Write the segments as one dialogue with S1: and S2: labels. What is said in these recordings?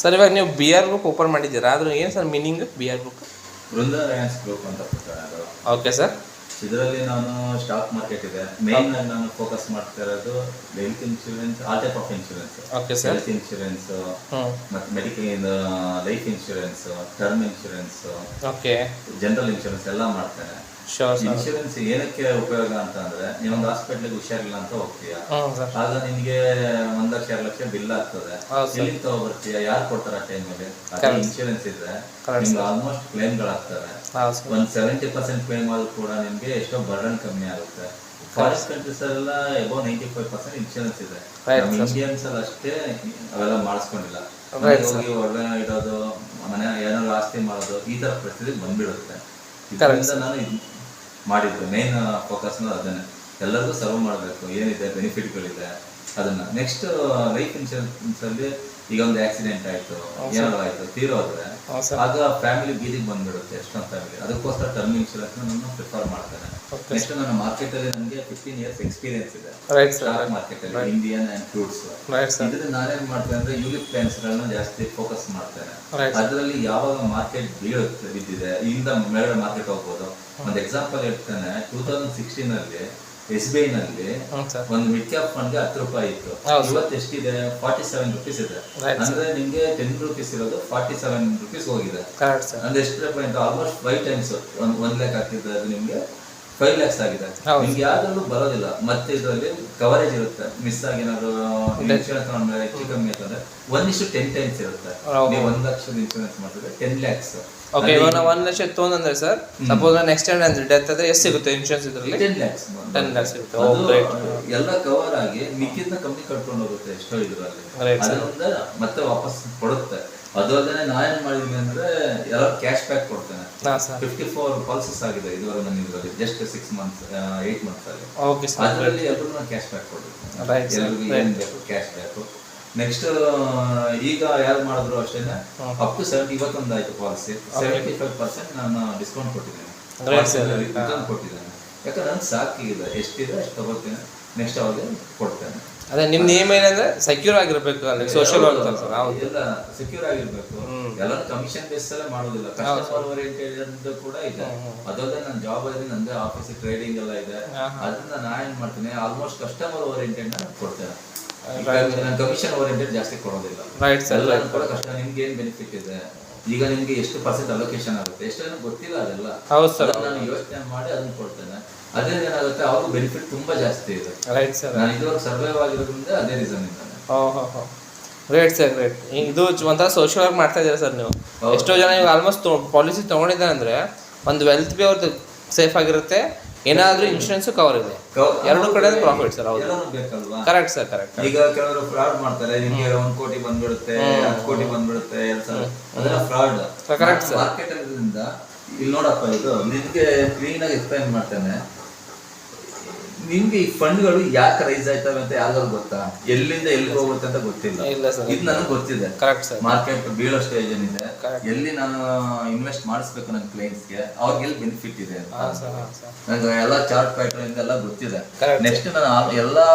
S1: Sir ಇವಾಗ ನೀವು B R group open ಮಾಡಿದ್ದೀರಾ, ಅದ್ರ ಏನು sir meaning B R group?
S2: ವೃಂದ ರಿಲಯನ್ಸ್ ಗ್ರೂಪ್ ಅಂತ ಅದು.
S1: Okay sir.
S2: ಇದರಲ್ಲಿ ನಾನು ಸ್ಟಾಕ್ ಮಾರ್ಕೆಟ್ ಇದೆ ಮೇನ್ ಆಗಿ ನಾನು ಫೋಕಸ್ ಮಾಡ್ತಾ ಇರೋದು health insurance, all type of insurance.
S1: Okay sir.
S2: Health insurance ಮತ್ತೆ medical, life insurance, term insurance,
S1: okay,
S2: general insurance ಎಲ್ಲ ಮಾಡ್ತೇನೆ. ಇನ್ಶೂರೆನ್ಸ್ ಏನಕ್ಕೆ ಉಪಯೋಗ ಅಂತ ಅಂದ್ರೆ ನೀವೊಂದು ಹಾಸ್ಪಿಟ್ಲಿಗೆ ಹುಷಾರಿಲ್ಲ ಅಂತ ಹೋಗ್ತೀಯ, ಆಗ ನಿನ್ಗೆ 1 ಲಕ್ಷ 2 ಲಕ್ಷ ಬಿಲ್ ಆಗ್ತದೆ. ಎಲ್ಲಿ ತಗೋಬರ್ತೀಯ, ಯಾರು ಕೊಡ್ತಾರ ಆ ಟೈಮಲ್ಲಿ? ಅದೇ ಇನ್ಶೂರೆನ್ಸ್ ಇದ್ರೆ ನಿಮ್ಗೆ ಆಲ್ಮೋಸ್ಟ್ ಕ್ಲೈಮ್ಗಳಾಗ್ತವೆ. ಒಂದು 70% ಕ್ಲೈಮ್ ಆದ್ರೂ ಕೂಡ ನಿಮ್ಗೆ ಎಷ್ಟೋ ಬರ್ಡನ್ ಕಮ್ಮಿ ಆಗುತ್ತೆ. ಫಾರಿನ್ ಕಂಟ್ರೀಸ್ ಎಲ್ಲ ಎಬೋ 95% ಇನ್ಶೂರೆನ್ಸ್ ಇದೆ. ನಮ್ಮ ಇಂಡಿಯನ್ಸ್ ಅಲ್ಲಿ ಅಷ್ಟೇ ಅವೆಲ್ಲ ಮಾಡಿಸ್ಕೊಂಡಿಲ್ಲ. ಹೋಗಿ ಒಳ್ಳೆ ಇಡೋದು, ಮನೆ ಏನಾದ್ರು ಆಸ್ತಿ ಮಾಡೋದು, ಈ ತರ ಪರಿಸ್ಥಿತಿ ಬಂದ್ಬಿಡುತ್ತೆ. ಇದರಿಂದ ನಾನು ಮಾಡಿದ್ದು ಮೇನ್ ಫೋಕಸ್ ಅದನ್ನೇ, ಎಲ್ಲರಿಗೂ ಸರ್ವ್ ಮಾಡಬೇಕು. ಏನಿದೆ ಬೆನಿಫಿಟ್ಗಳಿದೆ ಅದನ್ನ. ನೆಕ್ಸ್ಟ್ ಲೈಫ್ ಇನ್ಶೂರೆನ್ಸ್ ಅಲ್ಲಿ ಈಗ ಒಂದು ಆಕ್ಸಿಡೆಂಟ್ ಆಯ್ತು, ಏನಾದ್ರು ಆಯ್ತು, ತೀರೋದ್ರೆ ಆಗ ಫ್ಯಾಮಿಲಿ ಬೀದಿಗೆ ಬಂದ್ಬಿಡುತ್ತೆ ಎಷ್ಟೊಂದು ಫ್ಯಾಮಿಲಿ. ಅದಕ್ಕೋಸ್ಕರ ಟರ್ಮ್ ಇನ್ಶೂರೆನ್ಸ್ ನಾನು ಪ್ರಿಫರ್ ಮಾಡ್ತೇನೆ. ನೆಕ್ಸ್ಟ್ ನನ್ನ ಮಾರ್ಕೆಟ್ ಅಲ್ಲಿ ನನಗೆ 15 years ಎಕ್ಸ್ಪೀರಿಯನ್ಸ್ ಇದೆ ಸ್ಟಾಕ್ ಮಾರ್ಕೆಟ್ ಅಲ್ಲಿ, ಇಂಡಿಯನ್ ಅಂಡ್ ಫ್ರೂಟ್ಸ್. ಇದ್ರಲ್ಲಿ ನಾನೇನ್ ಮಾಡ್ತೇನೆ ಅಂದ್ರೆ ಯೂಲಿಪ್ ಪ್ಲಾನ್ಸ್ ಗಳನ್ನ ಜಾಸ್ತಿ ಫೋಕಸ್ ಮಾಡ್ತೇನೆ. ಅದರಲ್ಲಿ ಯಾವಾಗ ಮಾರ್ಕೆಟ್ ಬಿದ್ದಿದೆ, ಇಲ್ಲಿಂದ ಮೇಲ್ಗಡೆ ಮಾರ್ಕೆಟ್ ಹೋಗ್ಬೋದು. ಒಂದು ಎಕ್ಸಾಂಪಲ್ ಹೇಳ್ತೇನೆ, 2016 ಅಲ್ಲಿ SBI ನಲ್ಲಿ ಒಂದು ಮಿಡ್ ಕ್ಯಾಪ್ ಫಂಡ್ ಗೆ 10 ರೂಪಾಯಿ ಇತ್ತು. ಇವತ್ತು ಎಷ್ಟಿದೆ? 47 rupees ಇದೆ. ಅಂದ್ರೆ ನಿಮ್ಗೆ 10 rupees ಇರೋದು 47 rupees ಹೋಗಿದೆ. ಅಂದ್ರೆ ಎಷ್ಟು ರೂಪಾಯಿ ಅಂತ ಆಲ್ಮೋಸ್ಟ್ 5 times. 1 lakh ಹಾಕಿದ್ರೆ ಅದು ನಿಮ್ಗೆ 5 lakhs ಆಗಿದೆ. ನಿಮ್ಗೆ ಯಾವ್ದ್ರಲ್ಲೂ ಬರೋದಿಲ್ಲ. ಮತ್ತೆ ಇದರಲ್ಲಿ ಕವರೇಜ್ ಇರುತ್ತೆ. ಮಿಸ್ ಆಗಿ ಏನಾದ್ರು ಇನ್ಶೂರೆನ್ಸ್ ತಗೊಂಡ್ರೆ ಹೆಚ್ಚು ಕಮ್ಮಿ ಅಂತಂದ್ರೆ 1:10 times ಇರುತ್ತೆ. ನೀವು 1 ಲಕ್ಷದ ಇನ್ಶೂರೆನ್ಸ್ ಮಾಡಿದ್ರೆ 10 lakhs.
S1: ಓಕೆ, ಇವಾಗ ನಾವು 1 ಲಕ್ಷ ತೊಗೊಂಡ್ರೆ ಸರ್, ಸಪೋಸ್ ನೆಕ್ಸ್ಟ್ ಟೈಮ್ ಅಂದ್ರೆ ಡೆತ್ ಆದ್ರೆ ಎಷ್ಟು ಸಿಗುತ್ತೆ ಇನ್ಶೂರೆನ್ಸ್ ಇದರಲ್ಲಿ?
S2: 10 lakhs.
S1: 10 lakhs ಸಿಗುತ್ತೆ.
S2: ಎಲ್ಲ ಕವರ್ ಆಗಿ ಮಿಕ್ಕಿದ್ನ ಕಂಪ್ನಿ ಕಟ್ಕೊಂಡು ಹೋಗುತ್ತೆ ಎಷ್ಟೋ ಇದರಲ್ಲಿ. ಅದರಿಂದ ಮತ್ತೆ ವಾಪಸ್ ಕೊಡುತ್ತೆ. ಅದು ಅಲ್ಲದೆ ನಾನೇನ್ ಮಾಡಿದೀನಿ ಅಂದ್ರೆ ಎಲ್ಲ ಕ್ಯಾಶ್ ಬ್ಯಾಕ್ ಕೊಡ್ತೇನೆ. 54 ಪಾಲಿಸೀಸ್ ಆಗಿದೆ ಇದುವರೆಗೆ ನನ್ನ ಇದರಲ್ಲಿ, ಜಸ್ಟ್ 6 months 8 months ಅಲ್ಲಿ. ಅದರಲ್ಲಿ ಎಲ್ಲರೂ ಕ್ಯಾಶ್ ಬ್ಯಾಕ್ ಕೊಡ್ತೀನಿ. ಎಲ್ಲರಿಗೂ ಏನ್ ಬೇಕು ಕ್ಯಾಶ್ ಬ್ಯಾಕ್. ನೆಕ್ಸ್ಟ್ ಈಗ ಯಾರು ಮಾಡಿದ್ರು ಅಷ್ಟೇನೆ, ಅಪ್ ಟು 70, ಇವತ್ತೊಂದು ಆಯ್ತು ಪಾಲಿಸಿ, 75% ನಾನು ಡಿಸ್ಕೌಂಟ್ ಕೊಟ್ಟಿದ್ದೇನೆ, ರಿಟರ್ನ್ ಕೊಟ್ಟಿದ್ದೇನೆ. ಯಾಕಂದ್ರೆ ನನ್ಗೆ ಸಾಕಿದೆ, ಎಷ್ಟಿದೆ ಅಷ್ಟು ತಗೋತೀನಿ, ನೆಕ್ಸ್ಟ್ ಅವಾಗ ಕೊಡ್ತೇನೆ.
S1: ಅದೇ ನಿಮ್ ನೇಮ್ ಏನಂದ್ರೆ ಸೆಕ್ಯೂರ್ ಆಗಿರ್ಬೇಕು, ಸೋಷಿಯಲ್ ವರ್ಕ್
S2: ಎಲ್ಲ ಸೆಕ್ಯೂರ್ ಆಗಿರ್ಬೇಕು. ಎಲ್ಲ ಕಮಿಷನ್ ಬೇಸ್ ಅಲ್ಲೇ ಮಾಡೋದಿಲ್ಲ, ಕಸ್ಟಮರ್ ಓರಿಯೆಂಟೆಡ್ ಕೂಡ ಇದೆ. ಅದಲ್ಲದೆ ನನ್ನ ಜಾಬ್ ಇದೆ, ನಂದೇ ಆಫೀಸ್ ಟ್ರೇಡಿಂಗ್ ಎಲ್ಲ ಇದೆ. ಅದನ್ನ ನಾ ಏನ್ ಮಾಡ್ತೀನಿ, ಆಲ್ಮೋಸ್ಟ್ ಕಸ್ಟಮರ್ ಓರಿಯೆಂಟೆಡ್ ಕೊಡ್ತೇನೆ. ನಾನು ಕಮಿಷನ್ ಓರಿಯೆಂಟೆಡ್ ಜಾಸ್ತಿ ಕೊಡೋದಿಲ್ಲ. ಎಲ್ಲ ಕೂಡ ಕಷ್ಟ. ನಿಮ್ಗೆ ಏನ್ ಬೆನಿಫಿಟ್ ಇದೆ, ಈಗ ನಿಮ್ಗೆ ಎಷ್ಟು % ಅಲೋಕೇಶನ್ ಆಗುತ್ತೆ, ಎಷ್ಟು ಗೊತ್ತಿಲ್ಲ. ಅದೆಲ್ಲ ನಾನು ಯೋಚನೆ ಮಾಡಿ ಅದನ್ನ ಕೊಡ್ತೇನೆ. ಅದೇ ಏನಾಗುತ್ತೆ, ಅವ್ರಿಗೂ ಬೆನಿಫಿಟ್ ತುಂಬಾ ಜಾಸ್ತಿ ಇದೆ. ನಾನು ಇದುವರೆಗೆ ಸರ್ವೈವ್ ಆಗಿರೋದ್ರಿಂದ ಅದೇ ರೀಸನ್ ಇಂದ.
S1: Great sir, great. ಇದು ಒಂಥರ ಸೋಷಿಯಲ್ ವರ್ಕ್ ಮಾಡ್ತಾ ಇದ್ದೀರಾ ಸರ್ ನೀವು. ಎಷ್ಟೋ ಜನ ಇವಾಗ ಆಲ್ಮೋಸ್ಟ್ ಪಾಲಿಸಿ ತೊಗೊಂಡಿದ್ದಾರೆ ಅಂದ್ರೆ ಒಂದು ವೆಲ್ತ್ ಬಿ ಅವ್ರದ್ದು ಸೇಫ್ ಆಗಿರುತ್ತೆ, ಏನಾದ್ರೂ ಇನ್ಶೂರೆನ್ಸ್ ಕವರ್ ಇದೆ, ಎರಡು ಕಡೆ ಪ್ರಾಫಿಟ್ ಸರ್. ಹೌದು, ಕರೆಕ್ಟ್ ಸರ್, ಕರೆಕ್ಟ್.
S2: ಈಗ ಕೆಲವರು ಫ್ರಾಡ್ ಮಾಡ್ತಾರೆ, ನಿಮ್ಗೆ 1 ಕೋಟಿ ಬಂದ್ಬಿಡುತ್ತೆ, 10 ಕೋಟಿ ಬಂದ್ಬಿಡುತ್ತೆ, ಅದೆಲ್ಲ ಫ್ರಾಡ್. Correct sir. ಮಾರ್ಕೆಟ್ ಇರೋದ್ರಿಂದ ಇಲ್ಲಿ ನೋಡಪ್ಪ, ಇದು ನಿಮ್ಗೆ ಕ್ಲೀನ್ ಆಗಿ ಎಕ್ಸ್ಪ್ಲೈನ್ ಮಾಡ್ತೇನೆ. ನಿಮ್ಗೆ ಈ ಫಂಡ್ಗಳು ಯಾಕೆ ರೈಸ್ ಆಯ್ತವೆ ಅಂತ ಯಾವ್ದಾದ್ರು ಗೊತ್ತಾ? ಎಲ್ಲಿಂದ ಎಲ್ಲಿಗೆ ಹೋಗುತ್ತೆ ಅಂತ ಗೊತ್ತಿಲ್ಲ. ಇದು ನನಗೆ ಗೊತ್ತಿದೆ. ಮಾರ್ಕೆಟ್ ಬೀಳೋ ಸ್ಟೇಜ್ ಏನಿದೆ, ಎಲ್ಲಿ ನಾನು ಇನ್ವೆಸ್ಟ್ ಮಾಡಿಸ್ಬೇಕು ನನ್ನ ಕ್ಲೈಂಟ್ಸ್ಗೆ, ಅವ್ರಿಗೆ ಎಲ್ಲಿ ಬೆನಿಫಿಟ್ ಇದೆ ಅಂತ ನಂಗೆ ಎಲ್ಲ ಚಾರ್ಟ್ ಪ್ಯಾಟರ್ನ್ ಎಲ್ಲ ಗೊತ್ತಿದೆ. ನೆಕ್ಸ್ಟ್ ನಾನು ಎಲ್ಲಾ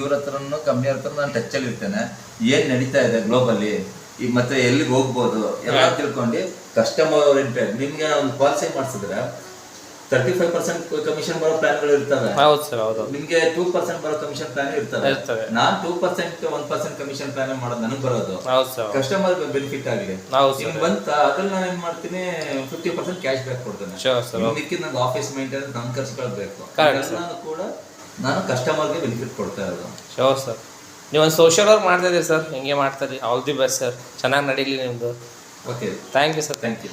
S2: ಇವ್ರ ಹತ್ರನು ಕಂಪ್ನಿ ಹತ್ರ ನಾನು ಟಚ್ ಅಲ್ಲಿ ಇರ್ತೇನೆ. ಏನ್ ನಡೀತಾ ಇದೆ ಗ್ಲೋಬಲಿ, ಈಗ ಮತ್ತೆ ಎಲ್ಲಿಗೆ ಹೋಗ್ಬೋದು ಎಲ್ಲ ತಿಳ್ಕೊಂಡು ಕಸ್ಟಮರ್ ಓರಿಯೆಂಟೆಡ್. ನಿಮ್ಗೆ ಒಂದು ಪಾಲಿಸಿ ಮಾಡಿಸಿದ್ರೆ 35% ಕಮಿಷನ್ ಬರೋ ಪ್ಲಾನ್ಗಳು ಇರ್ತವೆ. ನಿಮ್ಗೆ 2% ಬರೋ ಕಮಿಷನ್ ಪ್ಲಾನ್ ಇರ್ತವೆ. ನಾನ್ 2% 1% ಕಮಿಷನ್ ಪ್ಲಾನ್ ಮಾಡೋದು ನನಗೆ ಬರೋದು, ಕಸ್ಟಮರ್ ಬೆನಿಫಿಟ್ ಆಗಲಿ. ನಿಮ್ಗೆ ಬಂತ ಅದ್ರಲ್ಲಿ ನಾನು ಏನ್ ಮಾಡ್ತೀನಿ, 50% ಕ್ಯಾಶ್ ಬ್ಯಾಕ್ ಕೊಡ್ತೇನೆ. ಮಿಕ್ಕಿದ ನಂಗೆ ಆಫೀಸ್ ಮೇಂಟೆನೆನ್ಸ್ ನನ್ನ ಖರ್ಚುಗಳು ಬೇಕು, ನಾನು ಕೂಡ ನಾನು ಕಸ್ಟಮರ್ಗೆ ಬೆನಿಫಿಟ್ ಕೊಡ್ತಾ ಇರೋದು.
S1: Sure sir. ನೀವೊಂದು ಸೋಷಿಯಲ್ ವರ್ಕ್ ಮಾಡ್ತಾ ಇದ್ದೀರಿ ಸರ್, ಹಿಂಗೆ ಮಾಡ್ತಾ ಇರಿ. ಆಲ್ ದಿ ಬೆಸ್ಟ್ ಸರ್, ಚೆನ್ನಾಗಿ ನಡೀಲಿ ನಿಮ್ದು.
S2: Okay,
S1: thank you sir.
S2: Thank you.